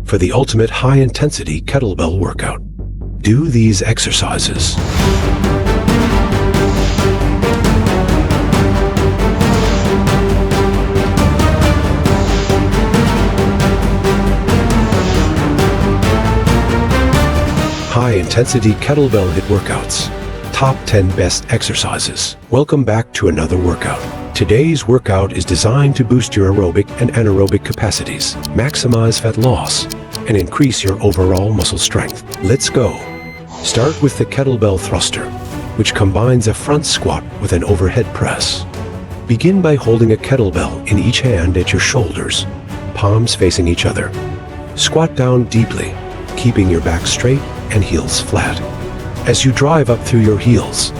for the ultimate high-intensity kettlebell workout. Do these exercises. High-intensity kettlebell HIIT workouts. Top 10 best exercises. Welcome back to another workout. Today's workout is designed to boost your aerobic and anaerobic capacities, maximize fat loss, and increase your overall muscle strength. Let's go. Start with the Kettlebell Thruster, which combines a front squat with an overhead press. Begin by holding a kettlebell in each hand at your shoulders, palms facing each other. Squat down deeply, keeping your back straight and heels flat. As you drive up through your heels,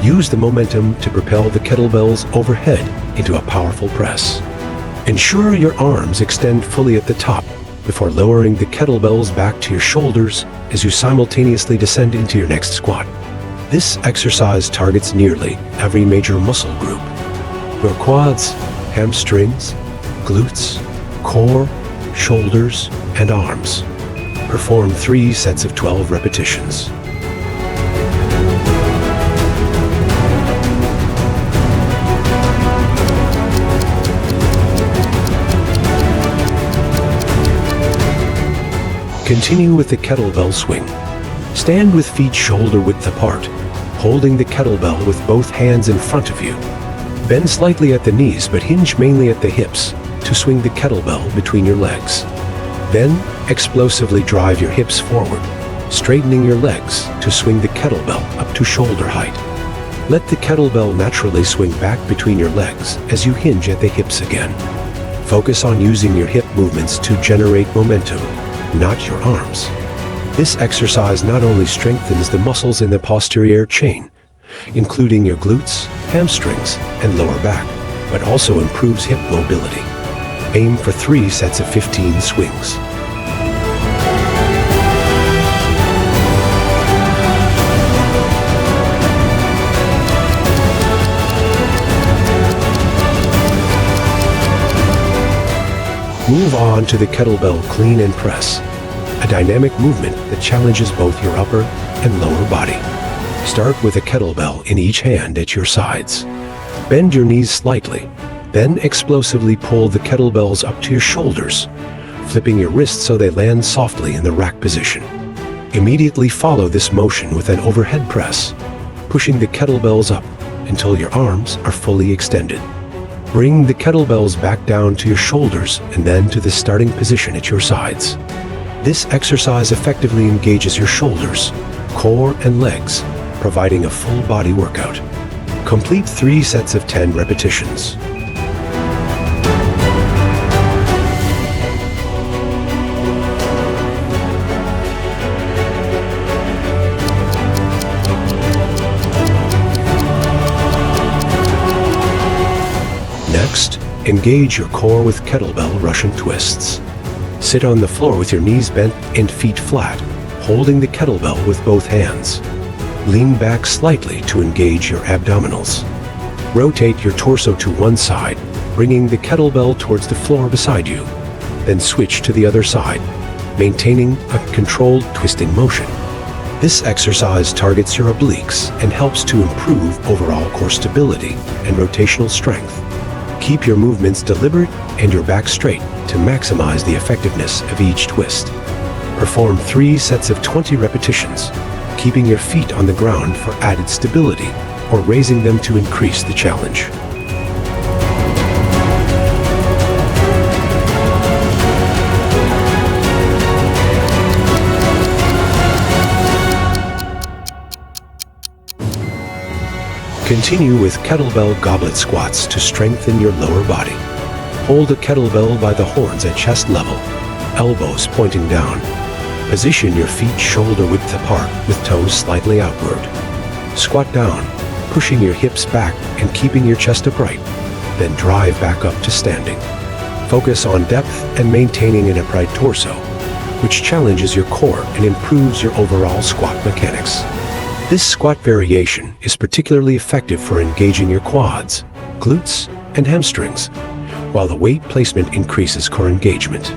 use the momentum to propel the kettlebells overhead into a powerful press. Ensure your arms extend fully at the top before lowering the kettlebells back to your shoulders as you simultaneously descend into your next squat. This exercise targets nearly every major muscle group: your quads, hamstrings, glutes, core, shoulders, and arms. Perform 3 sets of 12 repetitions. Continue with the Kettlebell Swing. Stand with feet shoulder width apart, holding the kettlebell with both hands in front of you. Bend slightly at the knees but hinge mainly at the hips to swing the kettlebell between your legs. Then, explosively drive your hips forward, straightening your legs to swing the kettlebell up to shoulder height. Let the kettlebell naturally swing back between your legs as you hinge at the hips again. Focus on using your hip movements to generate momentum, not your arms. This exercise not only strengthens the muscles in the posterior chain, including your glutes, hamstrings, and lower back, but also improves hip mobility. Aim for 3 sets of 15 swings. Move on to the kettlebell clean and press, a dynamic movement that challenges both your upper and lower body. Start with a kettlebell in each hand at your sides. Bend your knees slightly, then explosively pull the kettlebells up to your shoulders, flipping your wrists so they land softly in the rack position. Immediately follow this motion with an overhead press, pushing the kettlebells up until your arms are fully extended. Bring the kettlebells back down to your shoulders and then to the starting position at your sides. This exercise effectively engages your shoulders, core, and legs, providing a full body workout. Complete 3 sets of 10 repetitions. Next, engage your core with kettlebell Russian twists. Sit on the floor with your knees bent and feet flat, holding the kettlebell with both hands. Lean back slightly to engage your abdominals. Rotate your torso to one side, bringing the kettlebell towards the floor beside you. Then switch to the other side, maintaining a controlled twisting motion. This exercise targets your obliques and helps to improve overall core stability and rotational strength. Keep your movements deliberate and your back straight to maximize the effectiveness of each twist. Perform 3 sets of 20 repetitions, keeping your feet on the ground for added stability or raising them to increase the challenge. Continue with kettlebell goblet squats to strengthen your lower body. Hold a kettlebell by the horns at chest level, elbows pointing down. Position your feet shoulder width apart with toes slightly outward. Squat down, pushing your hips back and keeping your chest upright. Then drive back up to standing. Focus on depth and maintaining an upright torso, which challenges your core and improves your overall squat mechanics. This squat variation is particularly effective for engaging your quads, glutes, and hamstrings, while the weight placement increases core engagement.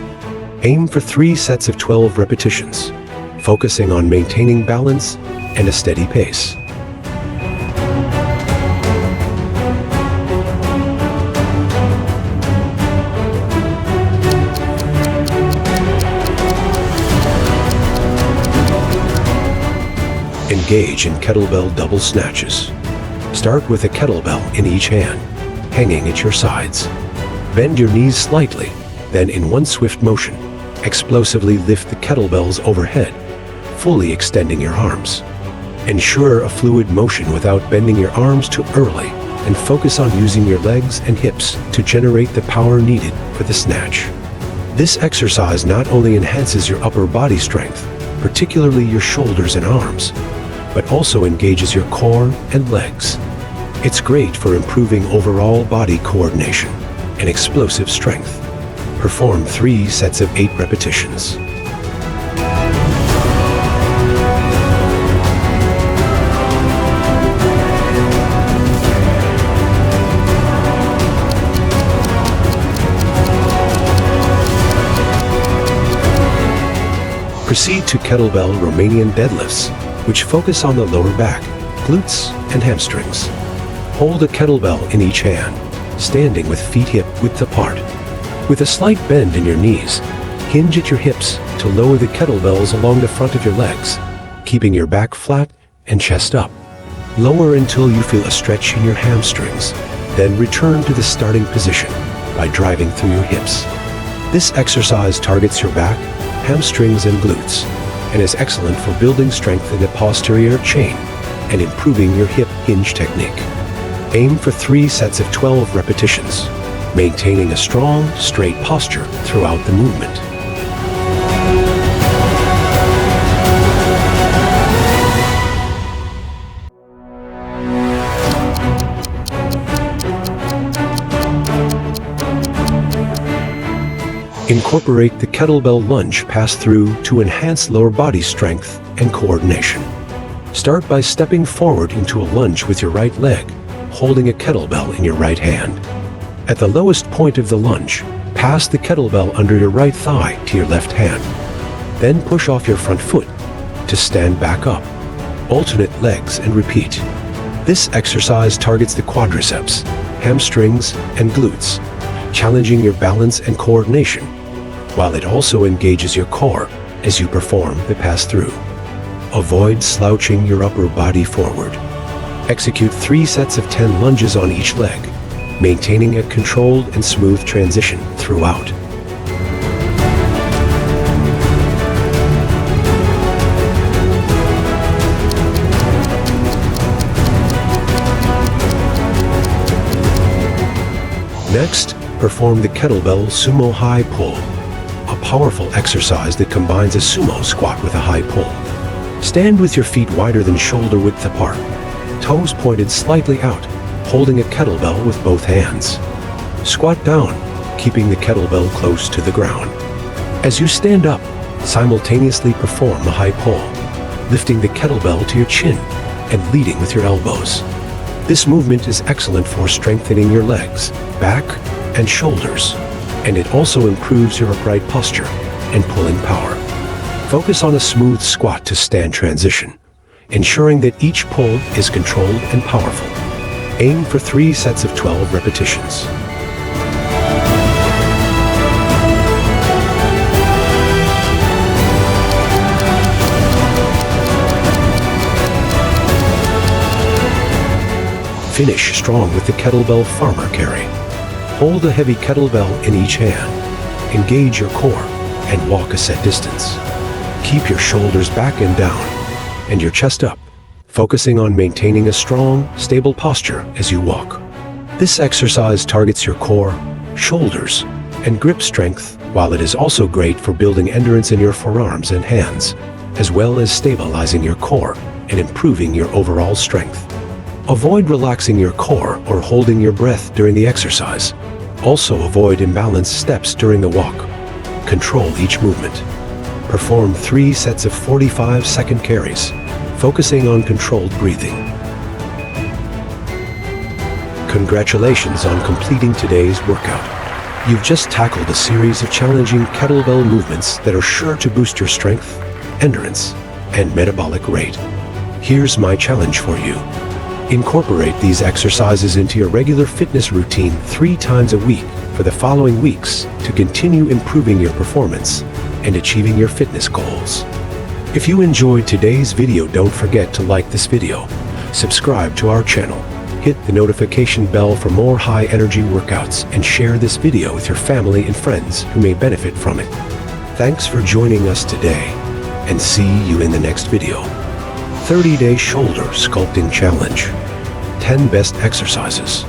Aim for 3 sets of 12 repetitions, focusing on maintaining balance and a steady pace. Engage in kettlebell double snatches. Start with a kettlebell in each hand, hanging at your sides. Bend your knees slightly, then in one swift motion, explosively lift the kettlebells overhead, fully extending your arms. Ensure a fluid motion without bending your arms too early, and focus on using your legs and hips to generate the power needed for the snatch. This exercise not only enhances your upper body strength, particularly your shoulders and arms, but also engages your core and legs. It's great for improving overall body coordination and explosive strength. Perform 3 sets of 8 repetitions. Proceed to kettlebell Romanian deadlifts, which focus on the lower back, glutes, and hamstrings. Hold a kettlebell in each hand, standing with feet hip width apart. With a slight bend in your knees, hinge at your hips to lower the kettlebells along the front of your legs, keeping your back flat and chest up. Lower until you feel a stretch in your hamstrings, then return to the starting position by driving through your hips. This exercise targets your back, hamstrings, and glutes, and is excellent for building strength in the posterior chain and improving your hip hinge technique. Aim for 3 sets of 12 repetitions, maintaining a strong, straight posture throughout the movement. Incorporate the kettlebell lunge pass-through to enhance lower body strength and coordination. Start by stepping forward into a lunge with your right leg, holding a kettlebell in your right hand. At the lowest point of the lunge, pass the kettlebell under your right thigh to your left hand. Then push off your front foot to stand back up. Alternate legs and repeat. This exercise targets the quadriceps, hamstrings, and glutes, challenging your balance and coordination, while it also engages your core as you perform the pass-through. Avoid slouching your upper body forward. Execute 3 sets of 10 lunges on each leg, maintaining a controlled and smooth transition throughout. Next, perform the kettlebell sumo high pull, a powerful exercise that combines a sumo squat with a high pull. Stand with your feet wider than shoulder width apart, toes pointed slightly out, holding a kettlebell with both hands. Squat down, keeping the kettlebell close to the ground. As you stand up, simultaneously perform the high pull, lifting the kettlebell to your chin and leading with your elbows. This movement is excellent for strengthening your legs, back, and shoulders, and it also improves your upright posture and pulling power. Focus on a smooth squat to stand transition, ensuring that each pull is controlled and powerful. Aim for 3 sets of 12 repetitions. Finish strong with the kettlebell farmer carry. Hold a heavy kettlebell in each hand. Engage your core and walk a set distance. Keep your shoulders back and down and your chest up, focusing on maintaining a strong, stable posture as you walk. This exercise targets your core, shoulders, and grip strength, while it is also great for building endurance in your forearms and hands, as well as stabilizing your core and improving your overall strength. Avoid relaxing your core or holding your breath during the exercise. Also avoid imbalanced steps during the walk. Control each movement. Perform 3 sets of 45-second carries, focusing on controlled breathing. Congratulations on completing today's workout. You've just tackled a series of challenging kettlebell movements that are sure to boost your strength, endurance, and metabolic rate. Here's my challenge for you. Incorporate these exercises into your regular fitness routine 3 times a week for the following weeks to continue improving your performance and achieving your fitness goals. If you enjoyed today's video, don't forget to like this video, subscribe to our channel, hit the notification bell for more high-energy workouts, and share this video with your family and friends who may benefit from it. Thanks for joining us today, and see you in the next video. 30-day shoulder sculpting challenge. 10 best exercises.